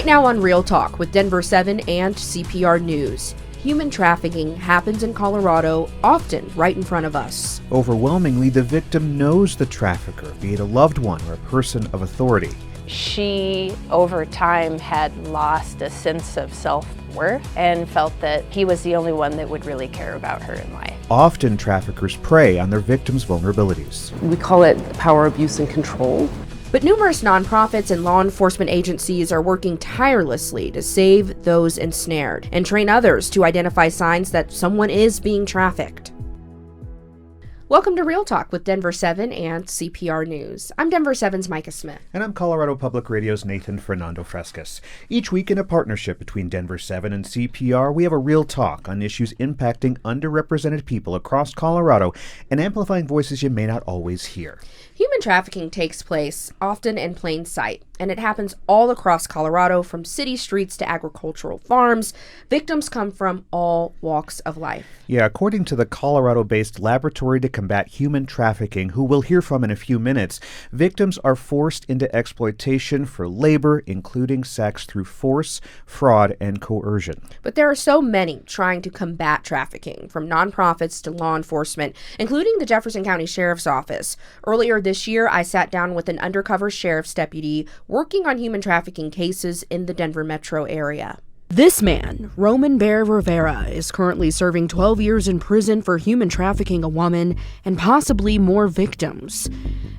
Right now on Real Talk with Denver7 and CPR News. Human trafficking happens in Colorado, often right in front of us. Overwhelmingly, the victim knows the trafficker, be it a loved one or a person of authority. She, over time, had lost a sense of self-worth and felt that he was the only one that would really care about her in life. Often, traffickers prey on their victims' vulnerabilities. We call it power, abuse, and control. But numerous nonprofits and law enforcement agencies are working tirelessly to save those ensnared and train others to identify signs that someone is being trafficked. Welcome to Real Talk with Denver7 and CPR News. I'm Denver7's Micah Smith. And I'm Colorado Public Radio's Nathan Fernando-Frescas. Each week in a partnership between Denver7 and CPR, we have a real talk on issues impacting underrepresented people across Colorado and amplifying voices you may not always hear. Human trafficking takes place often in plain sight, and it happens all across Colorado, from city streets to agricultural farms. Victims come from all walks of life. Yeah, according to the Colorado-based Laboratory to Combat Human Trafficking, who we'll hear from in a few minutes, victims are forced into exploitation for labor, including sex, through force, fraud, and coercion. But there are so many trying to combat trafficking, from nonprofits to law enforcement, including the Jefferson County Sheriff's Office. Earlier this year, I sat down with an undercover sheriff's deputy working on human trafficking cases in the Denver metro area. This man, Roman Bear Rivera, is currently serving 12 years in prison for human trafficking a woman and possibly more victims.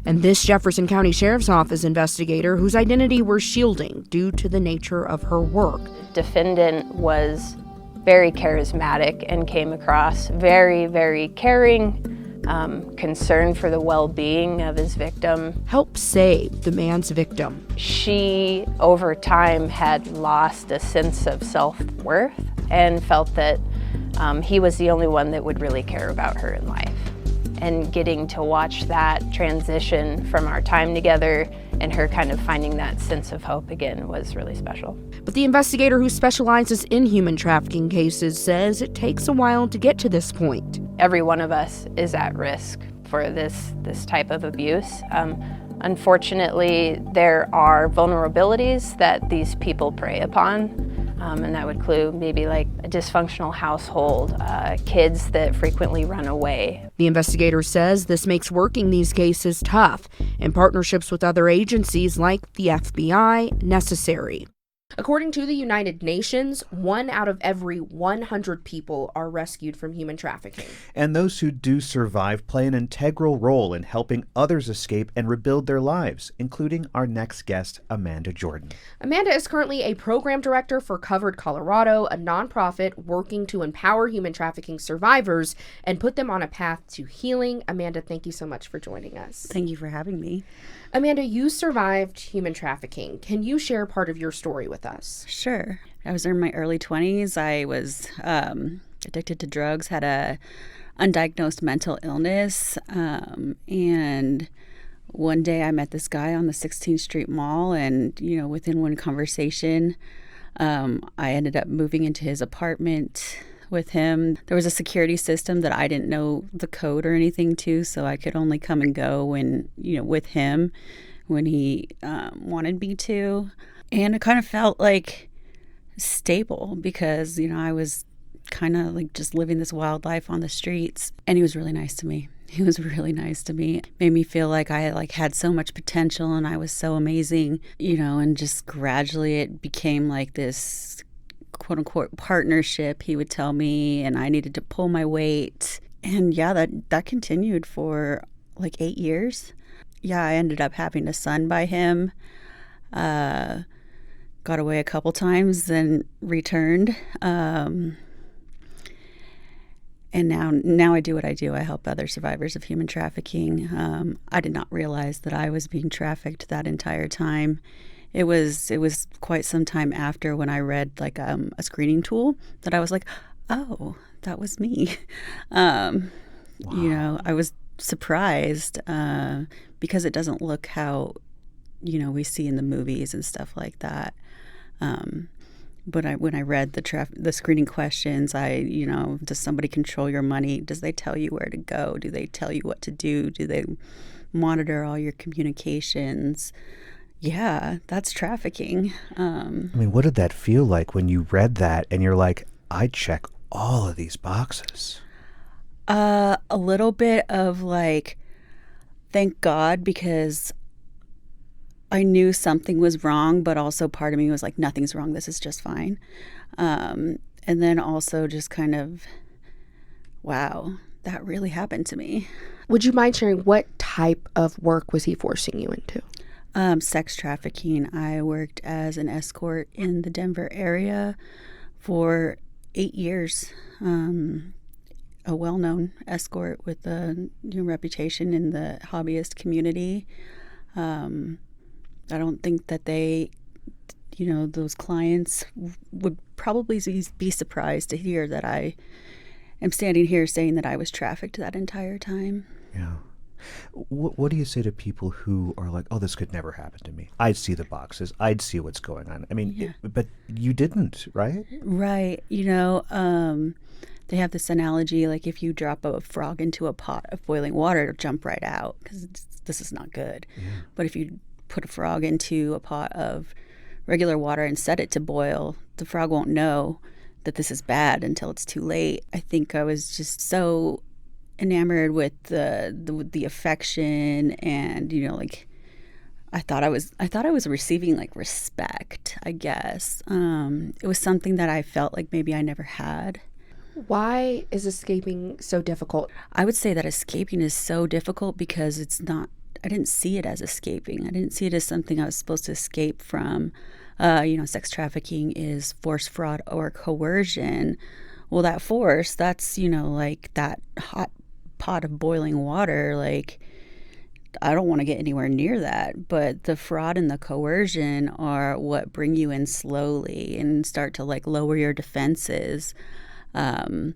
And this Jefferson County Sheriff's Office investigator, whose identity we're shielding due to the nature of her work. Defendant was very charismatic and came across very, very caring, concerned for the well-being of his victim. Help save the man's victim. She, over time, had lost a sense of self-worth and felt that he was the only one that would really care about her in life. And getting to watch that transition from our time together and her kind of finding that sense of hope again was really special. But the investigator who specializes in human trafficking cases says it takes a while to get to this point. Every one of us is at risk for this type of abuse. Unfortunately, there are vulnerabilities that these people prey upon, and that would include maybe like a dysfunctional household, kids that frequently run away. The investigator says this makes working these cases tough, and partnerships with other agencies like the FBI necessary. According to the United Nations, 1 out of every 100 people are rescued from human trafficking. And those who do survive play an integral role in helping others escape and rebuild their lives, including our next guest, Amanda Jordan. Amanda is currently a program director for Covered Colorado, a nonprofit working to empower human trafficking survivors and put them on a path to healing. Amanda, thank you so much for joining us. Thank you for having me. Amanda, you survived human trafficking. Can you share part of your story with us? Sure. I was in my early 20s. I was addicted to drugs, had a undiagnosed mental illness, and one day I met this guy on the 16th Street Mall, and within one conversation, I ended up moving into his apartment with him. There was a security system that I didn't know the code or anything to, so I could only come and go when, with him when he wanted me to. And it kind of felt like stable because, I was kind of like just living this wild life on the streets. And he was really nice to me. He was really nice to me. It made me feel like I had so much potential and I was so amazing, and just gradually it became like this quote unquote partnership, he would tell me, and I needed to pull my weight. And yeah, that continued for like 8 years. Yeah, I ended up having a son by him. Got away a couple times, then returned. And now I do what I do. I help other survivors of human trafficking. I did not realize that I was being trafficked that entire time. It was quite some time after when I read like a screening tool that I was like, oh, that was me. Wow. I was surprised because it doesn't look how, we see in the movies and stuff like that. But when I read the screening questions, does somebody control your money? Does they tell you where to go? Do they tell you what to do? Do they monitor all your communications? Yeah, that's trafficking. I mean, what did that feel like when you read that and you're like, I check all of these boxes? A little bit of like, thank God, because I knew something was wrong, but also part of me was like, nothing's wrong. This is just fine. And then also just kind of, wow, that really happened to me. Would you mind sharing what type of work was he forcing you into? Sex trafficking. I worked as an escort in the Denver area for 8 years. A well-known escort with a reputation in the hobbyist community. I don't think that those clients would probably be surprised to hear that I am standing here saying that I was trafficked that entire time. Yeah. What do you say to people who are like, oh, this could never happen to me? I'd see the boxes. I'd see what's going on. I mean, but you didn't, right? Right. They have this analogy, like if you drop a frog into a pot of boiling water, it'll jump right out because this is not good. Yeah. But if you put a frog into a pot of regular water and set it to boil, the frog won't know that this is bad until it's too late. I think I was just so enamored with the affection, and I thought I was receiving like respect, I guess. It was something that I felt like maybe I never had. Why is escaping so difficult? I would say that escaping is so difficult because I didn't see it as escaping. I didn't see it as something I was supposed to escape from. Sex trafficking is force, fraud, or coercion. Well, that force, that's, like that hot pot of boiling water. Like, I don't want to get anywhere near that. But the fraud and the coercion are what bring you in slowly and start to like lower your defenses to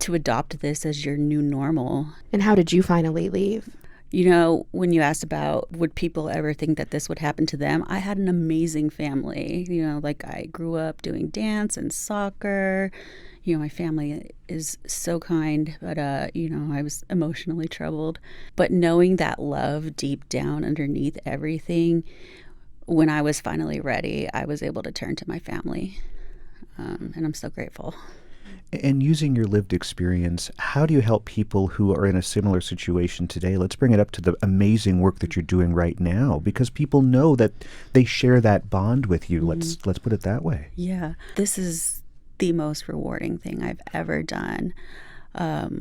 adopt this as your new normal. And how did you finally leave? When you asked about would people ever think that this would happen to them, I had an amazing family. I grew up doing dance and soccer. My family is so kind, but, I was emotionally troubled. But knowing that love deep down underneath everything, when I was finally ready, I was able to turn to my family. And I'm so grateful. And using your lived experience, how do you help people who are in a similar situation today? Let's bring it up to the amazing work that you're doing right now, because people know that they share that bond with you. Mm-hmm. Let's put it that way. Yeah. This is the most rewarding thing I've ever done. I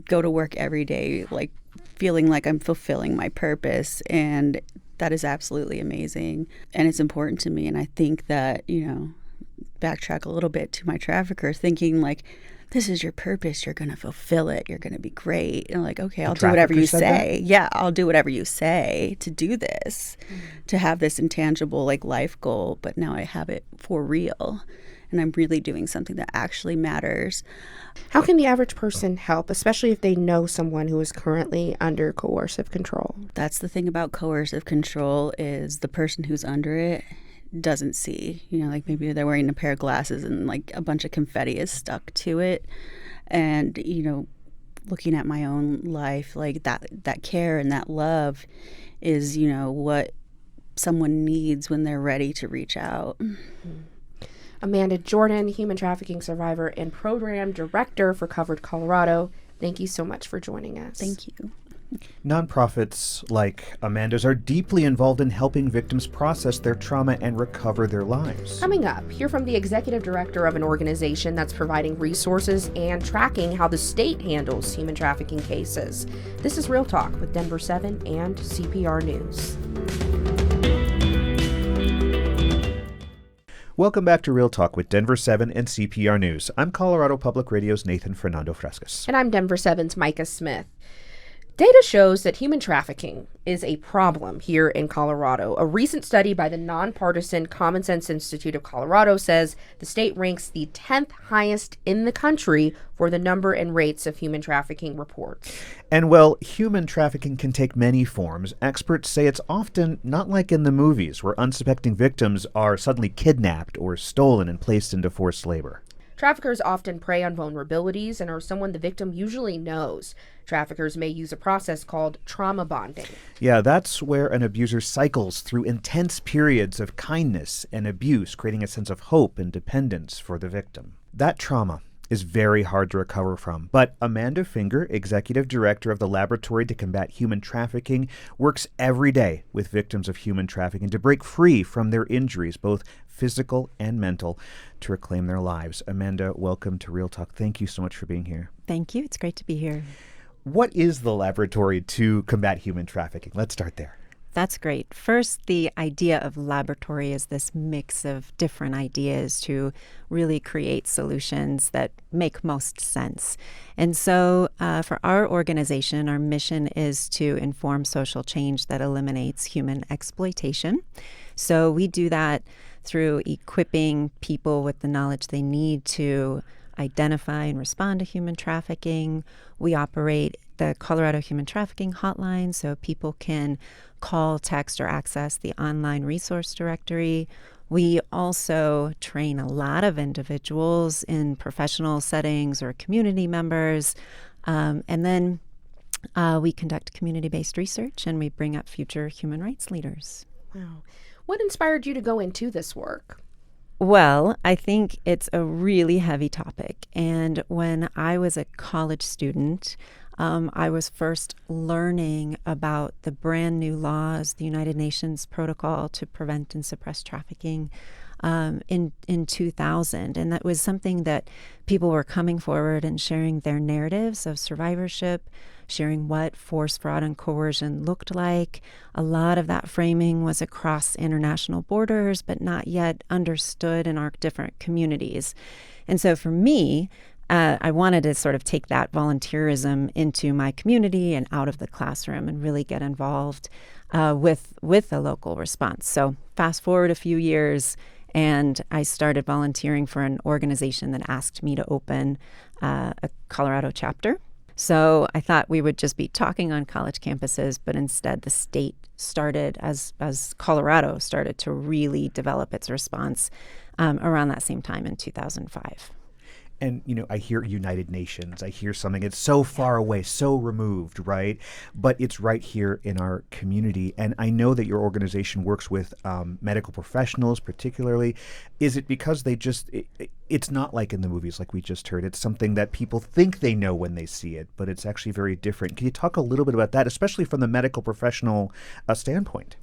go to work every day, like feeling like I'm fulfilling my purpose, and that is absolutely amazing. And it's important to me. And I think that, backtrack a little bit to my trafficker, thinking like, this is your purpose. You're going to fulfill it. You're going to be great. And like, okay, I'll do whatever you say. Yeah, I'll do whatever you say to do this, to have this intangible like life goal. But now I have it for real. And I'm really doing something that actually matters. How can the average person help, especially if they know someone who is currently under coercive control? That's the thing about coercive control, is the person who's under it doesn't see. Like maybe they're wearing a pair of glasses and like a bunch of confetti is stuck to it. And, looking at my own life, like that care and that love is, what someone needs when they're ready to reach out. Mm-hmm. Amanda Jordan, human trafficking survivor and program director for Covered Colorado. Thank you so much for joining us. Thank you. Nonprofits like Amanda's are deeply involved in helping victims process their trauma and recover their lives. Coming up, hear from the executive director of an organization that's providing resources and tracking how the state handles human trafficking cases. This is Real Talk with Denver7 and CPR News. Welcome back to Real Talk with Denver7 and CPR News. I'm Colorado Public Radio's Nathan Fernando-Frescas. And I'm Denver7's Micah Smith. Data shows that human trafficking is a problem here in Colorado. A recent study by the nonpartisan Common Sense Institute of Colorado says the state ranks the 10th highest in the country for the number and rates of human trafficking reports. And while human trafficking can take many forms, experts say it's often not like in the movies where unsuspecting victims are suddenly kidnapped or stolen and placed into forced labor. Traffickers often prey on vulnerabilities and are someone the victim usually knows. Traffickers may use a process called trauma bonding. Yeah, that's where an abuser cycles through intense periods of kindness and abuse, creating a sense of hope and dependence for the victim. That trauma is very hard to recover from. But Amanda Finger, Executive Director of the Laboratory to Combat Human Trafficking, works every day with victims of human trafficking to break free from their injuries, both physical and mental, to reclaim their lives. Amanda, welcome to Real Talk. Thank you so much for being here. Thank you. It's great to be here. What is the Laboratory to Combat Human Trafficking? Let's start there. That's great. First, the idea of laboratory is this mix of different ideas to really create solutions that make most sense. And so for our organization, our mission is to inform social change that eliminates human exploitation. So we do that through equipping people with the knowledge they need to identify and respond to human trafficking. We operate the Colorado Human Trafficking Hotline, so people can call, text, or access the online resource directory. We also train a lot of individuals in professional settings or community members. And then we conduct community-based research, and we bring up future human rights leaders. Wow. What inspired you to go into this work? Well, I think it's a really heavy topic. And when I was a college student, I was first learning about the brand new laws, the United Nations Protocol to Prevent and Suppress Trafficking in 2000. And that was something that people were coming forward and sharing their narratives of survivorship, sharing what force, fraud, and coercion looked like. A lot of that framing was across international borders, but not yet understood in our different communities. And so for me, I wanted to sort of take that volunteerism into my community and out of the classroom and really get involved with the local response. So fast forward a few years, and I started volunteering for an organization that asked me to open a Colorado chapter. So I thought we would just be talking on college campuses, but instead the state started, as Colorado started to really develop its response around that same time in 2005. And, I hear United Nations. I hear something. It's so far away, so removed, right? But it's right here in our community. And I know that your organization works with medical professionals particularly. Is it because it's not like in the movies like we just heard. It's something that people think they know when they see it, but it's actually very different. Can you talk a little bit about that, especially from the medical professional standpoint?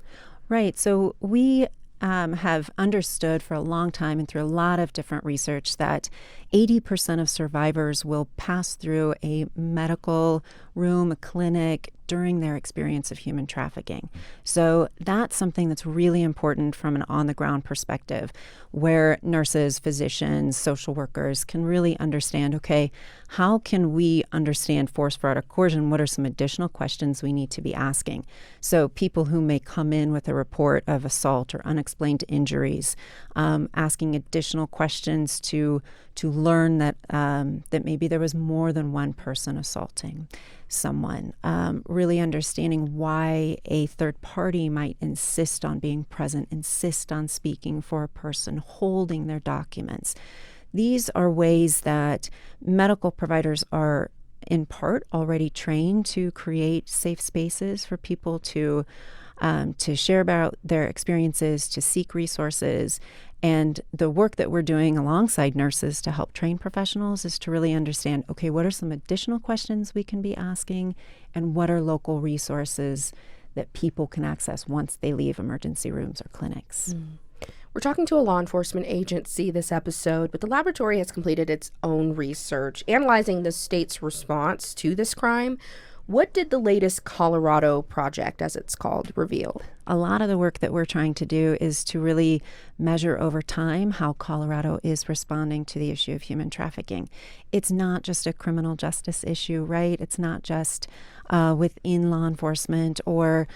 Right. So we have understood for a long time and through a lot of different research that 80% of survivors will pass through a medical room, a clinic, during their experience of human trafficking. So that's something that's really important from an on-the-ground perspective, where nurses, physicians, social workers can really understand, okay, how can we understand force, fraud, or coercion? What are some additional questions we need to be asking? So people who may come in with a report of assault or unexplained injuries, asking additional questions to learn that maybe there was more than one person assaulting someone, really understanding why a third party might insist on being present, insist on speaking for a person, holding their documents. These are ways that medical providers are in part already trained to create safe spaces for people to share about their experiences, to seek resources. And the work that we're doing alongside nurses to help train professionals is to really understand, okay, what are some additional questions we can be asking, and what are local resources that people can access once they leave emergency rooms or clinics. We're talking to a law enforcement agency this episode, but the laboratory has completed its own research analyzing the state's response to this crime. What did the latest Colorado project, as it's called, reveal? A lot of the work that we're trying to do is to really measure over time how Colorado is responding to the issue of human trafficking. It's not just a criminal justice issue, right? It's not just within law enforcement or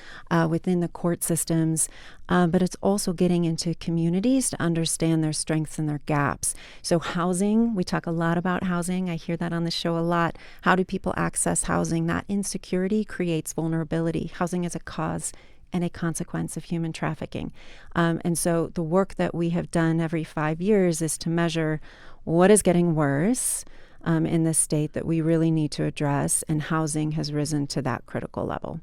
within the court systems, but it's also getting into communities to understand their strengths and their gaps. So housing, we talk a lot about housing. I hear that on the show a lot. How do people access housing? That insecurity creates vulnerability. Housing is a cause and a consequence of human trafficking. And so the work that we have done every 5 years is to measure what is getting worse in this state that we really need to address, and housing has risen to that critical level.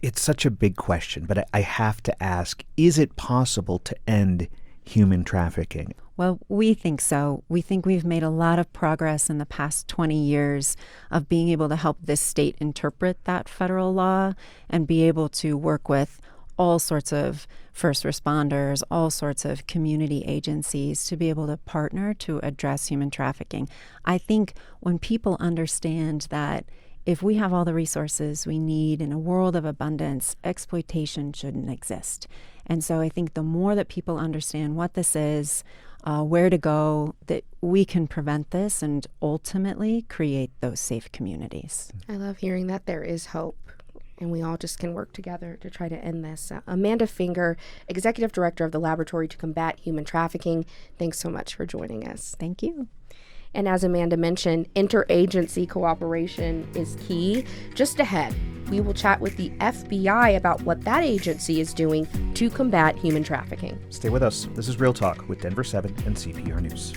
It's such a big question, but I have to ask, is it possible to end human trafficking? Well, we think so. We think we've made a lot of progress in the past 20 years of being able to help this state interpret that federal law and be able to work with all sorts of first responders, all sorts of community agencies to be able to partner to address human trafficking. I think when people understand that if we have all the resources we need in a world of abundance, exploitation shouldn't exist. And so I think the more that people understand what this is, where to go, that we can prevent this and ultimately create those safe communities. I love hearing that there is hope, and we all just can work together to try to end this. Amanda Finger, Executive Director of the Laboratory to Combat Human Trafficking, thanks so much for joining us. Thank you. And as Amanda mentioned, interagency cooperation is key. Just ahead, we will chat with the FBI about what that agency is doing to combat human trafficking. Stay with us. This is Real Talk with Denver7 and CPR News.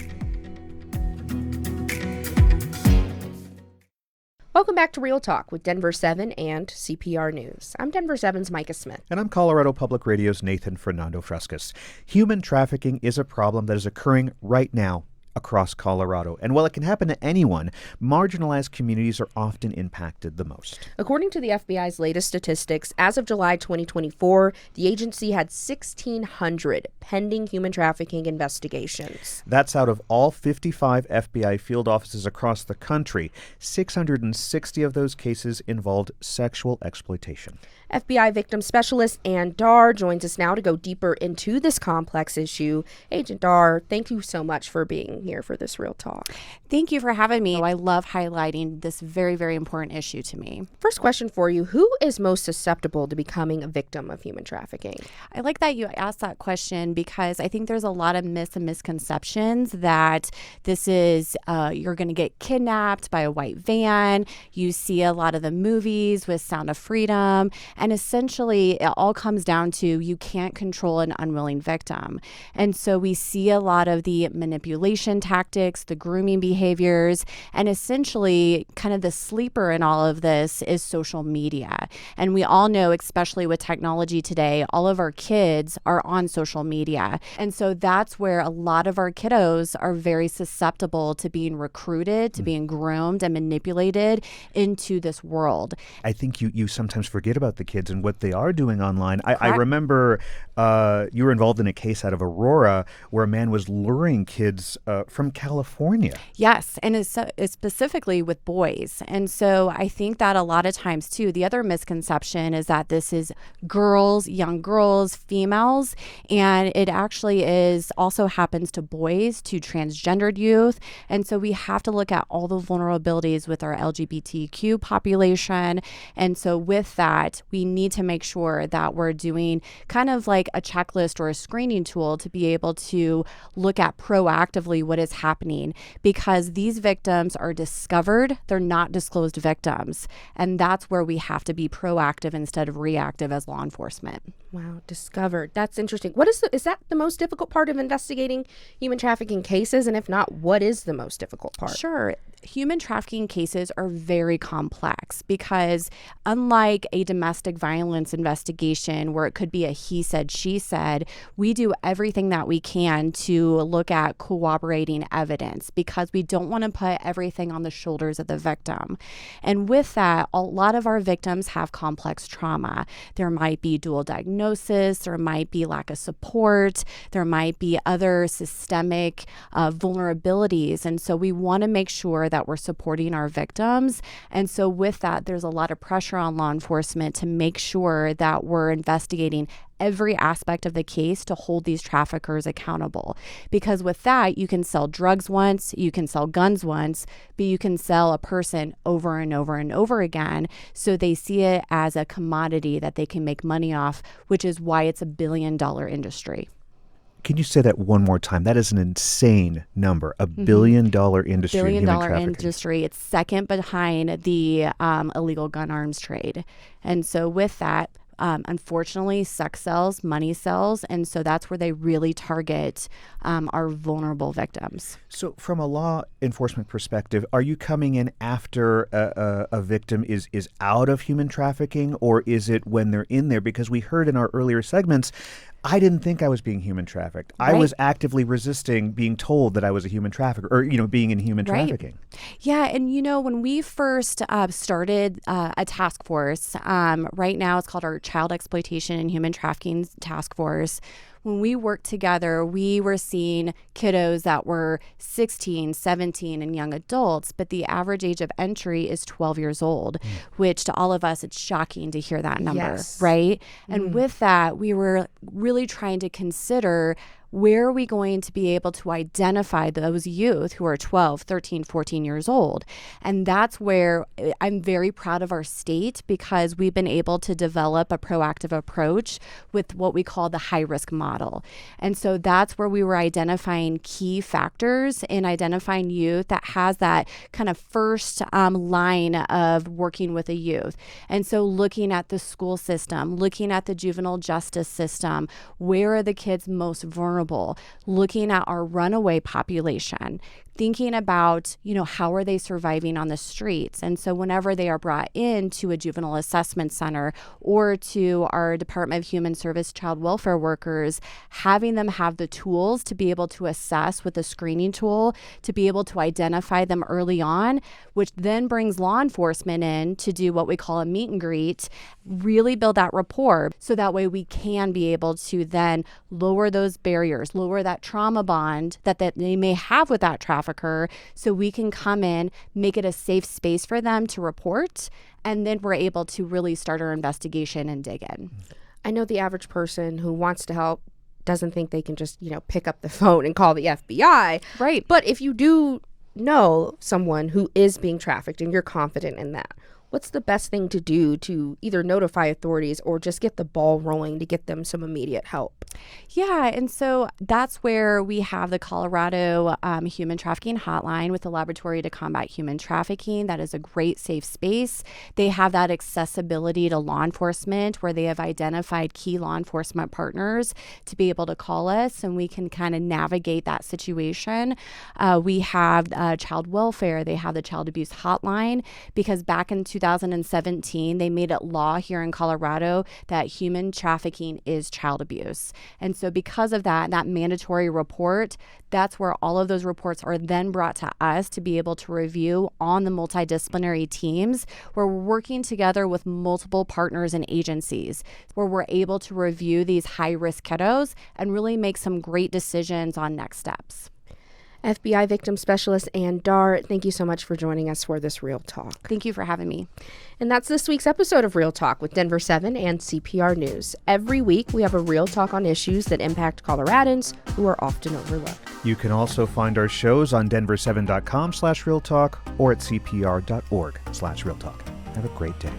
Welcome back to Real Talk with Denver7 and CPR News. I'm Denver7's Micah Smith. And I'm Colorado Public Radio's Nathan Fernando-Frescas. Human trafficking is a problem that is occurring right now across Colorado. And while it can happen to anyone, marginalized communities are often impacted the most. According to the FBI's latest statistics, as of July 2024, the agency had 1,600 pending human trafficking investigations. That's out of all 55 FBI field offices across the country. 660 of those cases involved sexual exploitation. FBI victim specialist Anne Dar joins us now to go deeper into this complex issue. Agent Dar, thank you so much for being here for this Real Talk. Thank you for having me. I love highlighting this very, very important issue to me. First question for you, who is most susceptible to becoming a victim of human trafficking? I like that you asked that question because I think there's a lot of myths and misconceptions that this is, you're going to get kidnapped by a white van. You see a lot of the movies with Sound of Freedom. And essentially, it all comes down to you can't control an unwilling victim. And so we see a lot of the manipulation tactics, the grooming behaviors, and essentially kind of the sleeper in all of this is social media. And we all know, especially with technology today, all of our kids are on social media. And so that's where a lot of our kiddos are very susceptible to being recruited, to being groomed and manipulated into this world. I think you sometimes forget about the kids and what they are doing online. I remember you were involved in a case out of Aurora where a man was luring kids from California. Yes, and it's specifically with boys. And so I think that a lot of times, too, the other misconception is that this is girls, young girls, females, and it actually also happens to boys, to transgendered youth. And so we have to look at all the vulnerabilities with our LGBTQ population. And so with that, we need to make sure that we're doing kind of like a checklist or a screening tool to be able to look at proactively what is happening, because these victims are discovered, they're not disclosed victims. And that's where we have to be proactive instead of reactive as law enforcement. Wow, discovered. That's interesting. Is that the most difficult part of investigating human trafficking cases? And if not, what is the most difficult part? Sure. Human trafficking cases are very complex because unlike a domestic violence investigation where it could be a he said, she said, we do everything that we can to look at corroborating evidence because we don't want to put everything on the shoulders of the victim. And with that, a lot of our victims have complex trauma. There might be dual diagnosis, there might be lack of support, there might be other systemic vulnerabilities. And so we want to make sure that we're supporting our victims. And so with that, there's a lot of pressure on law enforcement to make sure that we're investigating every aspect of the case to hold these traffickers accountable. Because with that, you can sell drugs once, you can sell guns once, but you can sell a person over and over and over again. So they see it as a commodity that they can make money off, which is why it's $1 billion industry. Can you say that one more time? That is an insane number. $1 billion industry. $1 billion in human trafficking. industry. It's second behind the illegal gun arms trade. And so with that, unfortunately, sex sells, money sells. And so that's where they really target our vulnerable victims. So from a law enforcement perspective, are you coming in after a victim is out of human trafficking, or is it when they're in there? Because we heard in our earlier segments, I didn't think I was being human trafficked. I was actively resisting being told that I was a human trafficker, or, being in human trafficking. Yeah. And, when we first started a task force, right now it's called our Child Exploitation and Human Trafficking Task Force. When we worked together, we were seeing kiddos that were 16, 17, and young adults, but the average age of entry is 12 years old, which to all of us, it's shocking to hear that number, right? And with that, we were really trying to consider, where are we going to be able to identify those youth who are 12, 13, 14 years old? And that's where I'm very proud of our state, because we've been able to develop a proactive approach with what we call the high-risk model. And so that's where we were identifying key factors in identifying youth that has that kind of first line of working with a youth. And so looking at the school system, looking at the juvenile justice system, where are the kids most vulnerable? Looking at our runaway population, thinking about, how are they surviving on the streets? And so whenever they are brought into a juvenile assessment center or to our Department of Human Service child welfare workers, having them have the tools to be able to assess with a screening tool, to be able to identify them early on, which then brings law enforcement in to do what we call a meet and greet, really build that rapport, so that way we can be able to then lower those barriers, lower that trauma bond that they may have with that trafficker, so we can come in, make it a safe space for them to report, and then we're able to really start our investigation and dig in. I know the average person who wants to help doesn't think they can just, pick up the phone and call the FBI. Right. But if you do know someone who is being trafficked and you're confident in that, what's the best thing to do to either notify authorities or just get the ball rolling to get them some immediate help? Yeah, and so that's where we have the Colorado Human Trafficking Hotline with the Laboratory to Combat Human Trafficking. That is a great safe space. They have that accessibility to law enforcement, where they have identified key law enforcement partners to be able to call us, and we can kind of navigate that situation. We have child welfare. They have the child abuse hotline, because back in 2017, they made it law here in Colorado that human trafficking is child abuse. And so because of that mandatory report, that's where all of those reports are then brought to us to be able to review on the multidisciplinary teams, where we're working together with multiple partners and agencies, where we're able to review these high-risk kiddos and really make some great decisions on next steps. FBI victim specialist Anne Dar, thank you so much for joining us for this Real Talk. Thank you for having me. And that's this week's episode of Real Talk with Denver7 and CPR News. Every week, we have a Real Talk on issues that impact Coloradans who are often overlooked. You can also find our shows on denver7.com/realtalk or at cpr.org/realtalk. Have a great day.